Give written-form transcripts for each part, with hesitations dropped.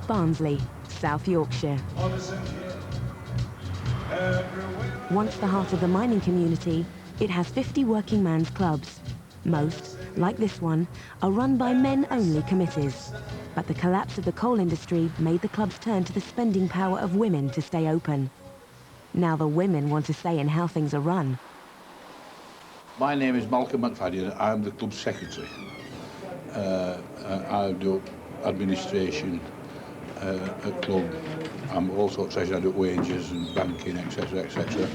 Barnsley, South Yorkshire. Once the heart of the mining community, it has 50 working man's clubs. Most, like this one, are run by men-only committees. But the collapse of the coal industry made the clubs turn to the spending power of women to stay open. Now the women want to say in how things are run. My name is Malcolm McFadden. I'm the club secretary. I do administration at club. I'm also treasurer, I do wages and banking, etc., etc.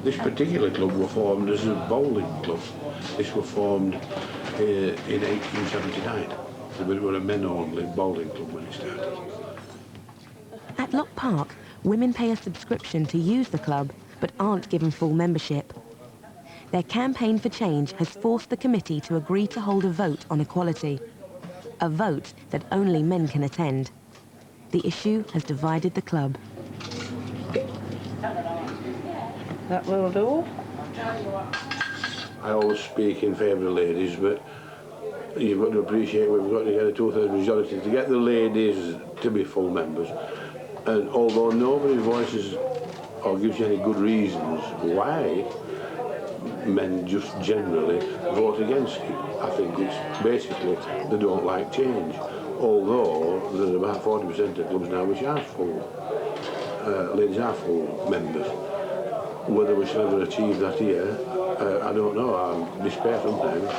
This particular club was formed as a bowling club. This was formed in 1879. We were a men-only bowling club when it started. At Locke Park, women pay a subscription to use the club, but aren't given full membership. Their campaign for change has forced the committee to agree to hold a vote on equality. A vote that only men can attend. The issue has divided the club. That will do. I always speak in favour of ladies, but you've got to appreciate we've got to get a two-thirds majority to get the ladies to be full members. And although nobody voices or gives you any good reasons why men just generally vote against it, I think it's basically they don't like change. Although there's about 40% of clubs now which are full, ladies are full members. Whether we shall ever achieve that here, I don't know. I despair sometimes.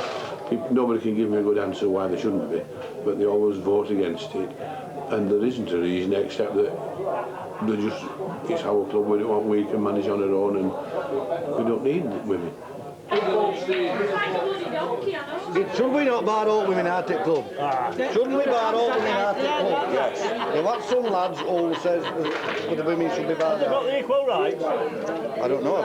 Nobody can give me a good answer why they shouldn't be, but they always vote against it. And there isn't a reason except that it's our club, we can manage on our own and we don't need women. Should we not bar all women out at club? Shouldn't we bar all women out at club? Yes. There are some lads who says that the women should be barred out. Got the equal rights? I don't know.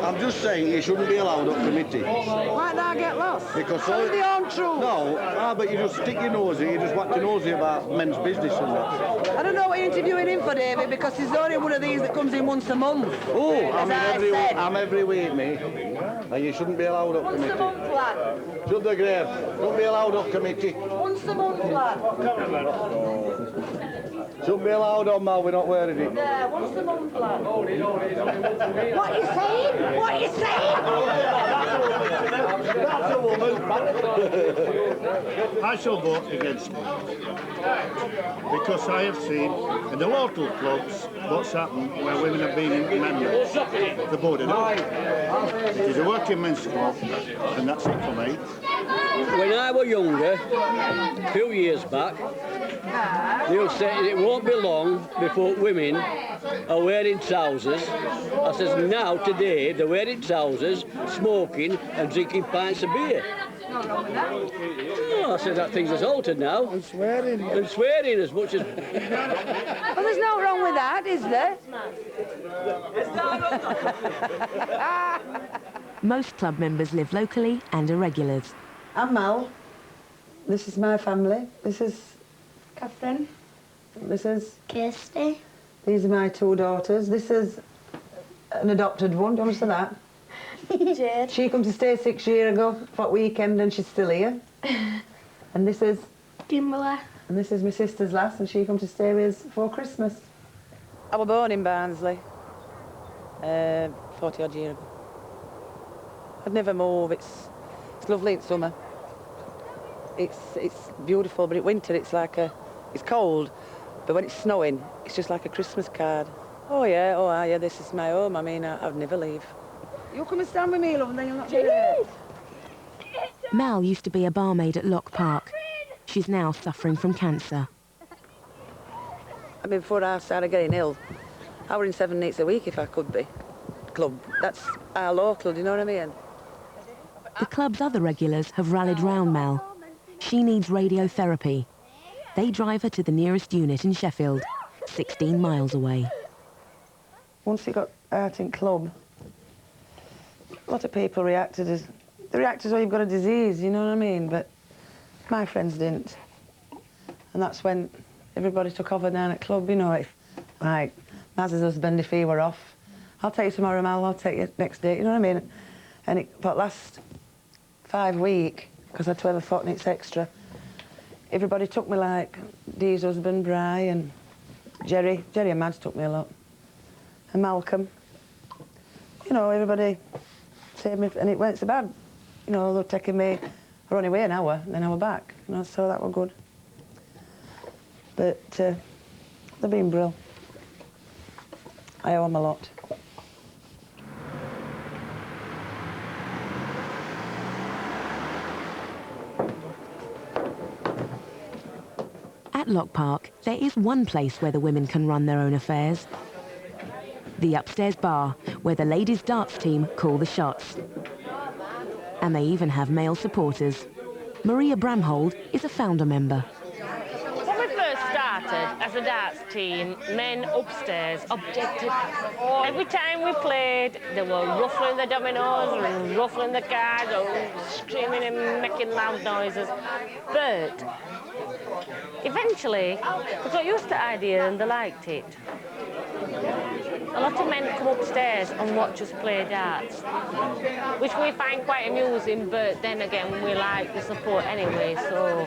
I'm just saying you shouldn't be allowed up committee. Why don't I get lost? Because Tell the own truth. No, but you just stick your nose in, you just want to nosy about men's business and that. I don't know what you're interviewing him for, David, because he's only one of these that comes in once a month. Oh, I'm every week, mate. And you shouldn't be allowed up committee. Once a month, lad. Should the grave? Don't be allowed up committee. Once a month, lad. Shouldn't be allowed on, Mal, we're not wearing it. Yeah, once a month, lad. What are you saying? What are you saying? That's a woman. I shall vote against it. Because I have seen in the local clubs what's happened where women have been in members. The board of it. It is a working men's club, and that's it for me. When I was younger, a few years back, they were saying it won't be long before women are wearing trousers. I says now, today, they're wearing trousers, smoking and drinking pints of beer. Oh, I said that things has altered now. And swearing. And swearing as much as... Well, there's no wrong with that, is there? Most club members live locally and are regulars. I'm Mal. This is my family. This is Catherine. This is Kirsty. These are my two daughters. This is an adopted one. Do you want to see that? Jade. She come to stay 6 years ago for weekend and she's still here. And this is... Kimberly. And this is my sister's lass and she come to stay with us for Christmas. I was born in Barnsley 40 odd years ago. I'd never move. It's lovely in summer. It's beautiful, but in winter it's like it's cold. But when it's snowing, it's just like a Christmas card. Oh yeah, this is my home. I mean, I'd never leave. You come and stand with me, love, and then you'll not be there. Mal used to be a barmaid at Locke Park. She's now suffering from cancer. I mean, before I started getting ill, I were in 7 nights a week if I could be. Club, that's our local, do you know what I mean? The club's other regulars have rallied round Mal. She needs radiotherapy. They drive her to the nearest unit in Sheffield, 16 miles away. Once you got out in club, a lot of people reacted as... They react as though you've got a disease, you know what I mean? But my friends didn't. And that's when everybody took over down at club, you know, like Maz's husband, if he were off, I'll take you tomorrow, Mal, I'll take you next day, you know what I mean? And for the last 5 weeks, because I had 12 fortnights extra. Everybody took me, like Dee's husband, Bri, and Jerry and Mads took me a lot. And Malcolm. You know, everybody saved me, and it went so bad. You know, they were taking me, I were only away an hour, and then I were back. You know, so that were good. But they've been brilliant. I owe them a lot. At Locke Park, there is one place where the women can run their own affairs. The upstairs bar, where the ladies' darts team call the shots. And they even have male supporters. Maria Bramhold is a founder member. When we first started as a darts team, men upstairs objected. Every time we played, they were ruffling the dominoes, and ruffling the cards, or screaming and making loud noises. But eventually, they got used to the idea and they liked it. A lot of men come upstairs and watch us play darts, which we find quite amusing, but then again, we like the support anyway, so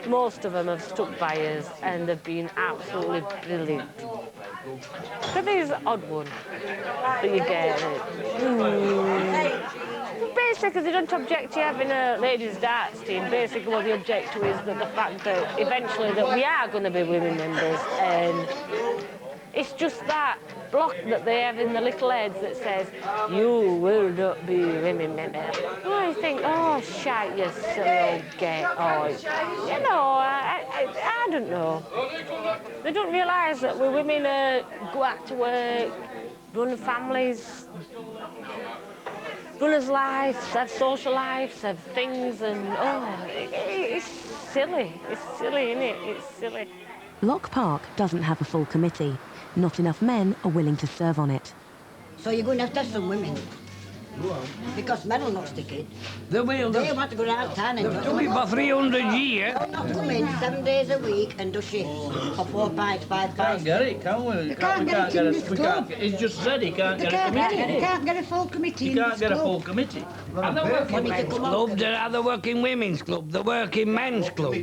most of them have stuck by us and they've been absolutely brilliant. But there's an odd one that you get. Basically, they don't object to having a ladies' darts team. Basically, what they object to is that the fact that eventually that we are going to be women members, and it's just that block that they have in the little heads that says, you will not be women members. And I think, oh, shite, you silly old gay. Oh, you know, I don't know. They don't realise that we women go out to work, run families, run as lives, have social lives, have things, and oh, it's silly. It's silly, isn't it? It's silly. Locke Park doesn't have a full committee. Not enough men are willing to serve on it. So you're going to have some women. Because men will not stick it. They will. They want to go around town and they've done it for 300 years. They'll not come in 7 days a week and do shifts for 4 pints, 5 pints. Can't get it, can we? You can't get it in this club. He's just said he can't get a committee. You can't get a full committee in this club. You can't get a full committee. The working men's club, there are the working women's club, the working men's club.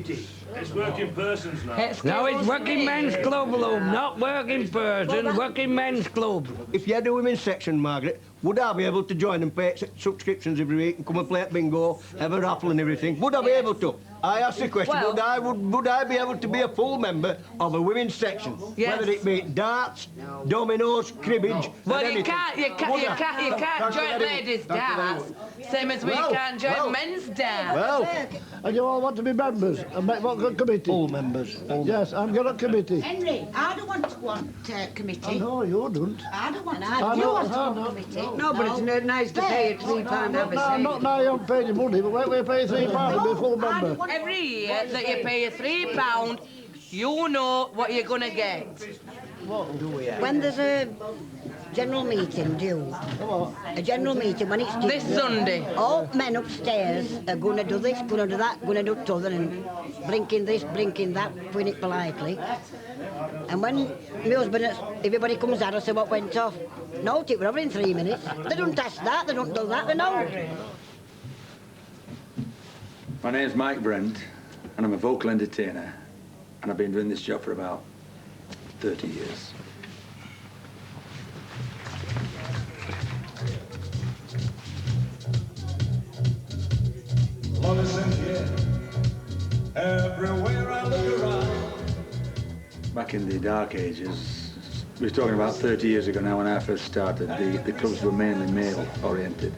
It's working persons now. No, it's working men's club, love, not working person, working men's club. If you had a women's section, Margaret, would I be able to join and pay subscriptions every week and come and play at bingo, have a raffle and everything? Would I be able to? I asked the question, would I be able to be a full member of a women's section? Yes. Whether it be darts, dominoes, cribbage, well, and you can't join ladies' darts, same as we can't join men's darts. Well, and you all want to be members and make what committee? Full members. Yes, I'm going to committee. Henry, I don't want committee. Oh, no, you don't. I don't want committee. No, but it's nice to pay a £3 every No, not now you haven't paid your money, but when we pay £3 to be a full member. Every year that you pay £3, you know what you're going to get. When there's a general meeting due, a general meeting when it's due, This Sunday. all men upstairs are going to do this, going to do that, going to do t'other, and blinking this, blinking that, putting it politely. And when my husband, everybody comes out, I say, what went off? No, it were over in 3 minutes. They don't ask that, they don't do that, they don't. My name's Mike Brent, and I'm a vocal entertainer, and I've been doing this job for about 30 years. Everywhere I look around. Back in the dark ages, we were talking about 30 years ago now when I first started, the clubs were mainly male-oriented.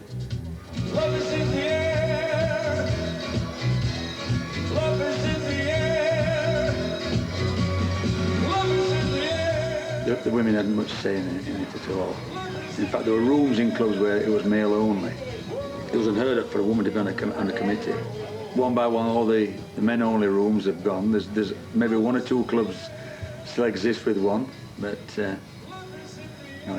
Love is in the air. Love is in the air. Love is in the air. The women hadn't much say in it at all. In fact, there were rooms in clubs where it was male only. It was unheard of for a woman to be on a committee. One by one, all the men-only rooms have gone. There's maybe 1 or 2 clubs still exist with one, but you know,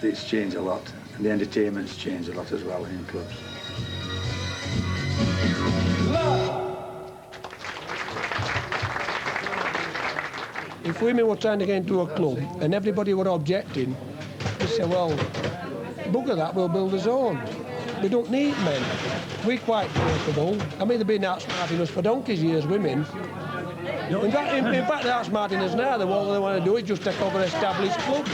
it's changed a lot, and the entertainment's changed a lot as well in clubs. If women were trying to get into a club and everybody were objecting, they say, well, bugger that, we'll build his own. We don't need men. We're quite capable. I mean, they've been outsmarting us for donkey's years, women. In fact, they're outsmarting us now. All they want to do is just take over established clubs.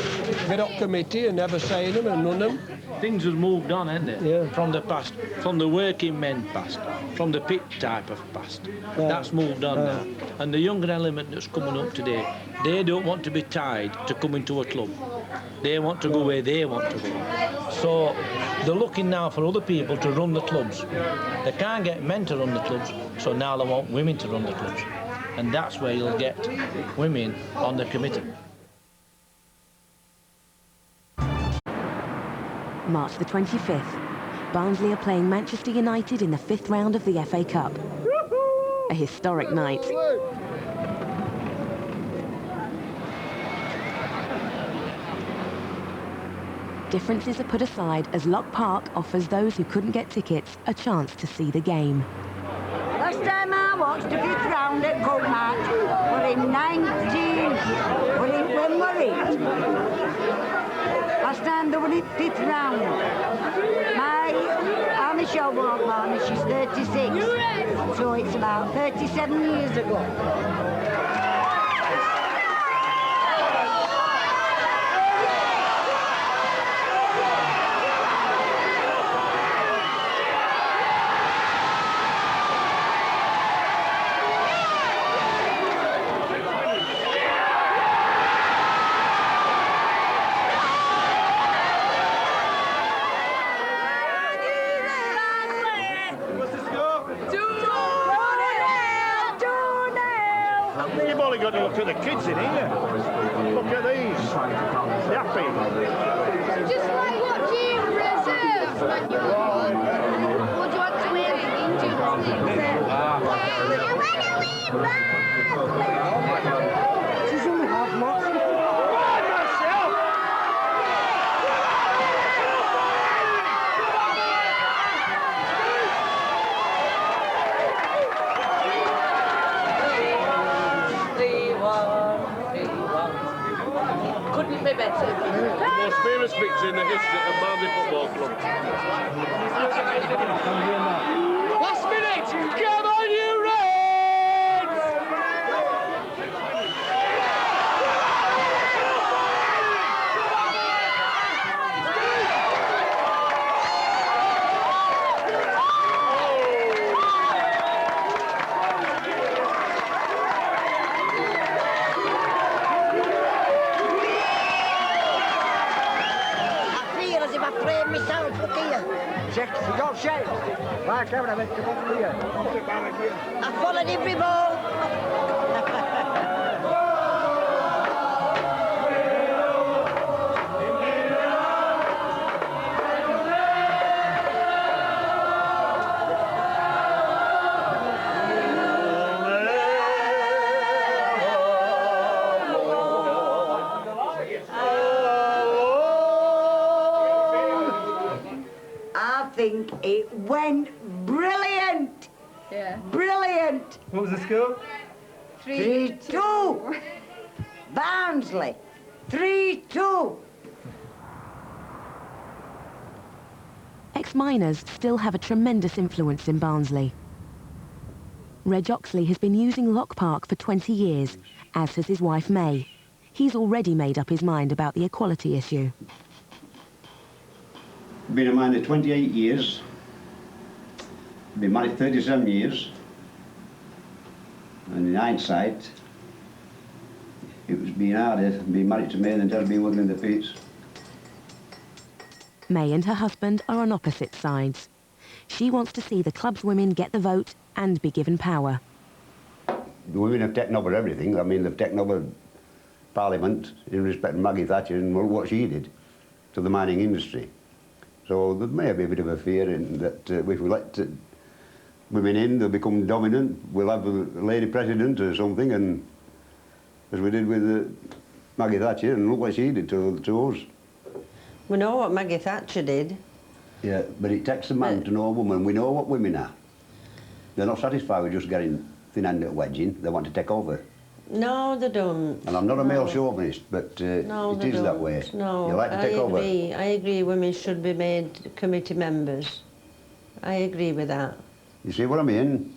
Get up committee and never say them and run them. Things have moved on, haven't they? Yeah. From the past, from the working men past, from the pit type of past. That's moved on now. And the younger element that's coming up today, they don't want to be tied to coming to a club. They want to go where they want to go. So they're looking now for other people to run the clubs. They can't get men to run the clubs, so now they want women to run the clubs. And that's where you'll get women on the committee. March the 25th. Barnsley are playing Manchester United in the 5th round of the FA Cup. A historic night. Differences are put aside as Locke Park offers those who couldn't get tickets a chance to see the game. Last time I watched the 5th round at Cup match were in when were it? Last time they were in 5th round. I'm a show walk man, she's 36, so it's about 37 years ago. You've only got to look at the kids in here. Look at these. They're happy. Just like watching reserves when you're bored. Would you want to wear it into the sleeves? She's only half lost. Couldn't be better. The most famous picture in the history of Barnsley Football Club. Last minute! Come on, you Reds! Myself, look here. You got shapes. Like everything, come over here. I followed every ball. I think it went brilliant. Yeah. Brilliant. What was the score? 3-2. Barnsley. 3-2. Ex-miners still have a tremendous influence in Barnsley. Reg Oxley has been using Locke Park for 20 years, as has his wife May. He's already made up his mind about the equality issue. Been a miner 28 years, been married 37 years, and in hindsight, it was being harder being married to me than to have been working in the pits. May and her husband are on opposite sides. She wants to see the club's women get the vote and be given power. The women have taken over everything. I mean, they've taken over Parliament in respect to Maggie Thatcher and what she did to the mining industry. So there may be a bit of a fear in that if we let women in, they'll become dominant. We'll have a lady president or something, and as we did with Maggie Thatcher, and look what she did to us. We know what Maggie Thatcher did. Yeah, but it takes a man to know a woman. We know what women are. They're not satisfied with just getting thin-handed wedging. They want to take over. No, they don't. And I'm not a male chauvinist, but No, it is that way. No, You like to take over. I agree women should be made committee members. I agree with that. You see what I mean?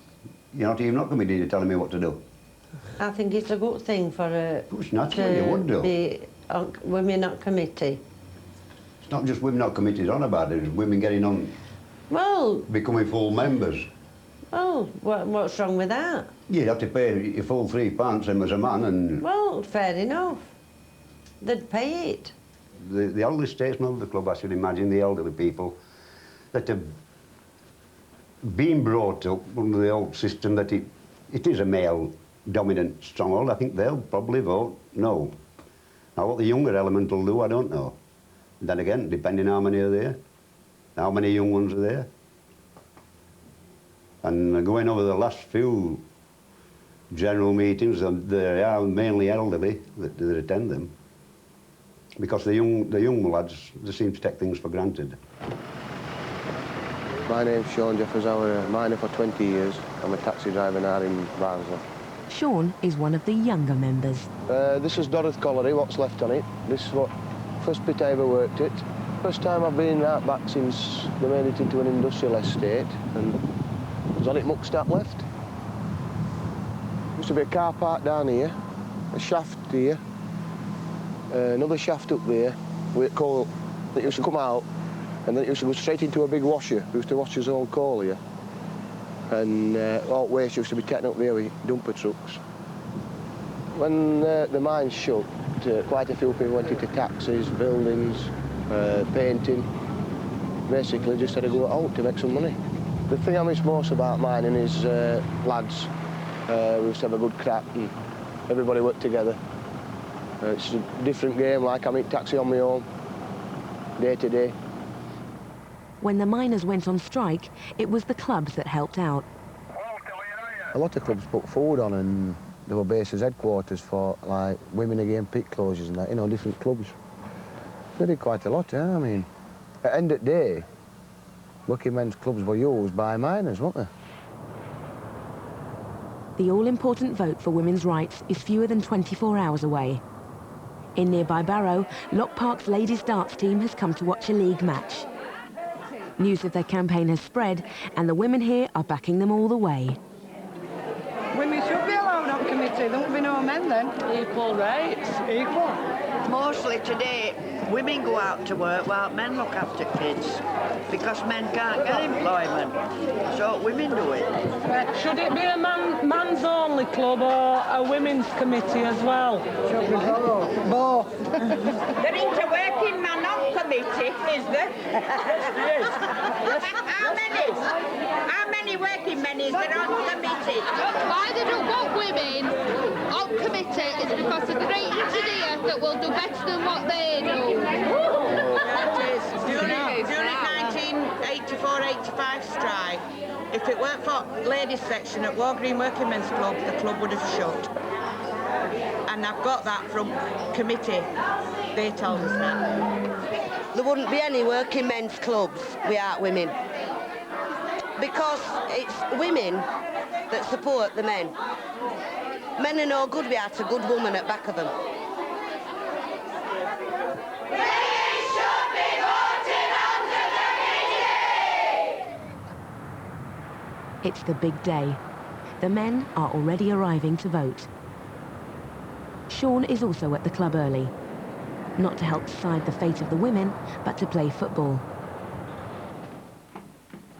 You're not even coming in telling me what to do. I think it's a good thing for It's naturally, you would do. be on women on committee. It's not just women not committed on about it, it's women getting on, Well, becoming full members. well, what's wrong with that? You'd have to pay your full £3, same as a man, and Well, fair enough. They'd pay it. the elderly statesmen of the club, I should imagine, the elderly people that have been brought up under the old system that it is a male-dominant stronghold, I think they'll probably vote no. Now, what the younger element will do, I don't know. Then again, depending how many are there, how many young ones are there. And going over the last few general meetings, they are mainly elderly that attend them. Because the young lads, they seem to take things for granted. My name's Sean Jeffers. I was a miner for 20 years. I'm a taxi driver now in Barnsley. Sean is one of the younger members. This is Dorothy Colliery, what's left on it. This is what first bit I ever worked it. First time I've been out back since they made it into an industrial estate, and there's on it muckstack left. Used to be a car park down here, a shaft here, another shaft up there with coal that used to come out, and then it used to go straight into a big washer. We used to wash his own coal here. And all waste used to be taken up there with dumper trucks. When the mine shut, quite a few people went into taxis, buildings, painting. Basically just had to go out to make some money. The thing I miss most about mining is lads. We used to have a good crack and everybody worked together. It's a different game, like I'm in taxi on my own, day to day. When the miners went on strike, it was the clubs that helped out. A lot of clubs put food on, and there were bases headquarters for like women against pit closures and that, you know, different clubs. They did quite a lot, yeah. I mean, at the end of the day, working men's clubs were used by miners, weren't they? The all-important vote for women's rights is fewer than 24 hours away. In nearby Barrow, Locke Park's ladies' darts team has come to watch a league match. News of their campaign has spread, and the women here are backing them all the way. Women should be allowed on committee. There won't be no men then. Equal rights. Equal. Mostly today, women go out to work while men look after kids because men can't get employment. So women do it. Should it be a man's only club or a women's committee as well? Both. There ain't a working man on committee, is there? Yes. How many working men is there on committee? Why they don't want women on committee is because a great engineer that will do better than what they do. During 1984-85 strike, if it weren't for ladies section at War Green Working Men's Club, the club would have shut. And I've got that from committee. They told us that. There wouldn't be any working men's clubs without women. Because it's women that support the men. Men are no good without a good woman at back of them. It's the big day. The men are already arriving to vote. Sean is also at the club early. Not to help decide the fate of the women, but to play football.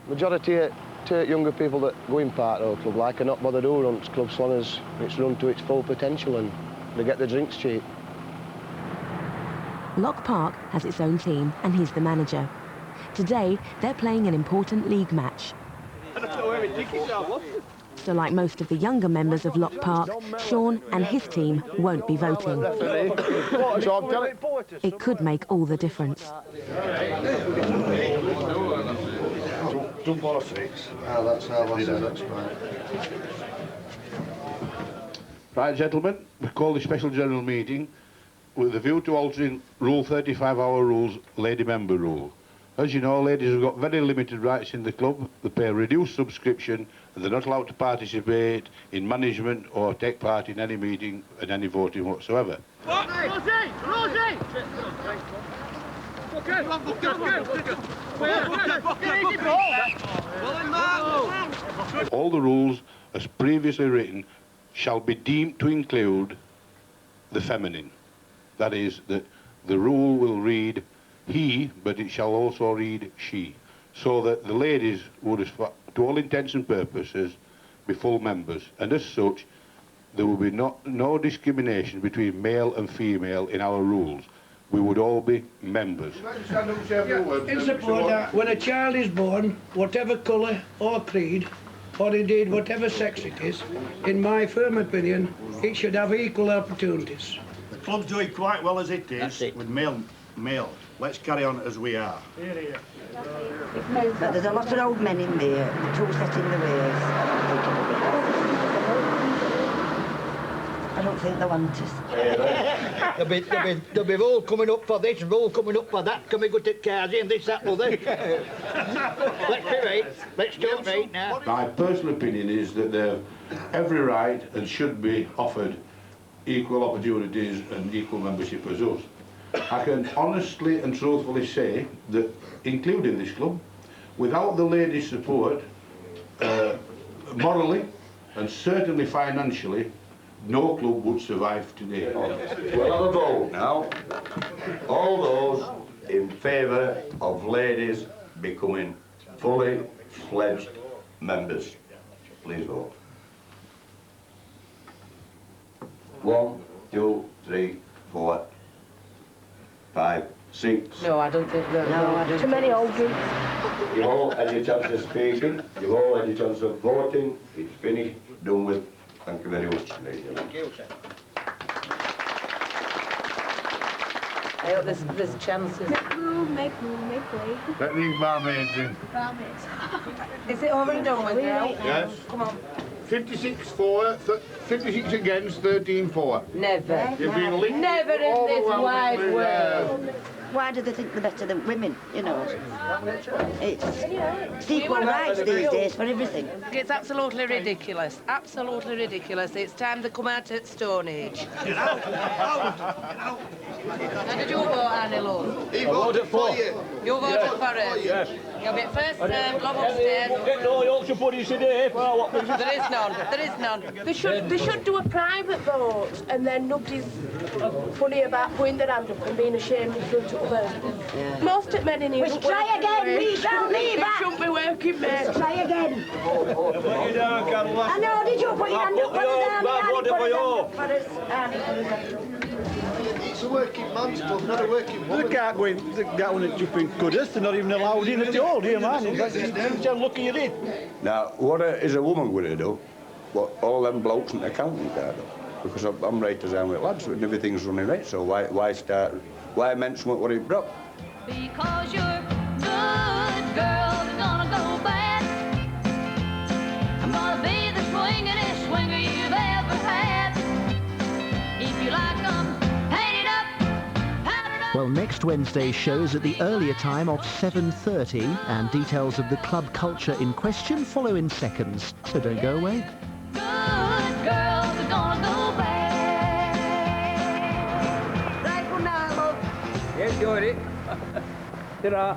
Majority of younger people that go in part of the club like are not bothered who runs club as long as it's run to its full potential and they get the drinks cheap. Locke Park has its own team and he's the manager. Today, they're playing an important league match. So like most of the younger members of Locke Park, Sean and his team won't be voting. It could make all the difference. Don't bother six. Ah, that's how I said that's fine. Right, gentlemen, we call the special general meeting with a view to altering Rule 35, our rules, lady member rule. As you know, ladies have got very limited rights in the club. They pay a reduced subscription and they're not allowed to participate in management or take part in any meeting and any voting whatsoever. What? Rosie! Rosie! Okay, All the rules, as previously written, shall be deemed to include the feminine. That is, that the rule will read he, but it shall also read she, so that the ladies would, to all intents and purposes, be full members, and as such, there will be no discrimination between male and female in our rules. We would all be members. In support that when a child is born, whatever colour or creed, or indeed whatever sex it is, in my firm opinion, it should have equal opportunities. The club's doing quite well as it is, with male. Let's carry on as we are. But there's a lot of old men in there, too set in the ways. I don't think they want us. They'll be all coming up for this and all coming up for that. Can we go to cars in this, that, other? Let's be right. Let's talk right now. My personal opinion is that they have every right and should be offered equal opportunities and equal membership as us. I can honestly and truthfully say that, including this club, without the ladies' support, morally and certainly financially, no club would survive today. We'll have a vote now. All those in favour of ladies becoming fully fledged members, please vote. 1, 2, 3, 4, 5, 6. No, I don't think that. No, I don't. Too many old ones. You've all had your chance of speaking. You've all had your chance of voting. It's finished, done with. Thank you very much. Thank you, sir. I hope there's chances. Make room, make way. Let these barmaids in. Barmaids. Is it over and done with now? Yes. Come on. 56 for, 56 against, 13 for. Never. You've been licked Never in this wide overwhelmingly world. Why do they think they're better than women, you know? It's equal rights these days for everything. It's absolutely ridiculous. Absolutely ridiculous. It's time to come out at Stone Age. Get out! How did you vote, Annie Love? He voted for you. You voted for it? Yes. You'll be first name, come upstairs. Get no Yorkshire puddings today. There is none. There is none. They should do a private vote, and then nobody's funny about putting their hand up and being ashamed in front of others. Yeah. Most of men in here. Let's try again. We shall They leave back. shouldn't be working men. Let's try again. Put you down, Carol. I know. Did you put your hand up? Put it down. Bad Annie, body put for it you. down for us. It's a working man's club, not a working woman. They can't go in, they go in at jumping gooders, they're not even allowed in at all, do you man? Just lucky you did. Now, what is a woman going to do? What all them blokes in the county can't do? Because I'm right as I'm with lads, and everything's running right, so why start, why mention what it broke? Because you're good, girl, you're gonna go bad. I'm gonna be the swingin'est swinger you've ever had. If you like 'em, paint it up, powder up. Well, next Wednesday's show is at the earlier time of 7:30, and details of the club culture in question follow in seconds, so don't go away. Good girl, you're gonna go bad. Right, good night, love. Yes, you're it. Ta-ra.